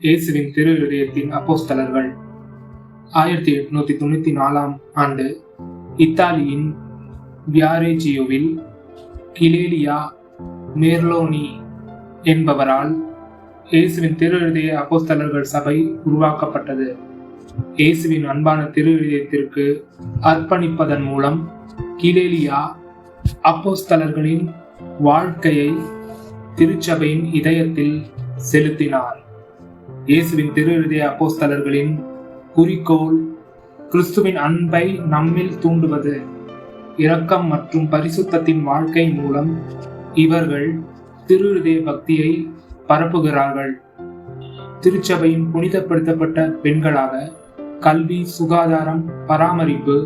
இயேசுவின் திரு இதயத்தின் அப்போஸ்தலர்கள். 1894 ஆண்டு இத்தாலியின் வியாரெஜியோவில் கிலேலியா மேர்லோனி என்பவரால் இயேசுவின் திரு இதய அப்போஸ்தலர்கள் சபை உருவாக்கப்பட்டது. இயேசுவின் அன்பான திரு இதயத்திற்கு அர்ப்பணிப்பதன் மூலம் கிலேலியா அப்போஸ்தலர்களின் வாழ்க்கையை திருச்சபையின் இதயத்தில் செலுத்தினார். இயேசுவின் திரு இதய அப்போஸ்தலர்களின் குறிக்கோள் கிறிஸ்துவின் அன்பை நம்மில் தூண்டுவது. இரக்கம் மற்றும் பரிசுத்தத்தின் வாழ்க்கை மூலம் இவர்கள் திரு இதய பக்தியை பரப்புகிறார்கள். திருச்சபையின் புனிதப்படுத்தப்பட்ட பெண்களாக கல்வி, சுகாதாரம், பராமரிப்பு,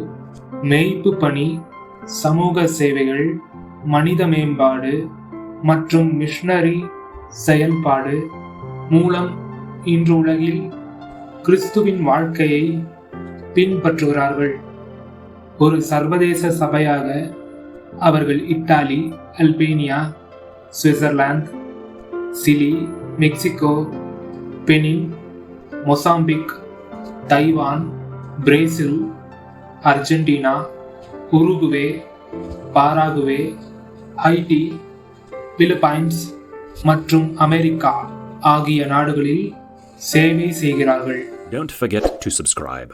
மேய்ப்பு பணி, சமூக சேவைகள், மனித மேம்பாடு மற்றும் மிஷனரி செயல்பாடு மூலம் இன்று உலகில் கிறிஸ்துவின் வாழ்க்கையை பின்பற்றுகிறார்கள். ஒரு சர்வதேச சபையாக அவர்கள் Italy, Albania, Switzerland, Chile, Mexico, Benin, Mozambique, Taiwan, Brazil, Argentina, Uruguay, Paraguay, Haiti, Philippines மற்றும் அமெரிக்கா ஆகிய நாடுகளில் சேவை செய்கிறார்கள். Don't forget to subscribe.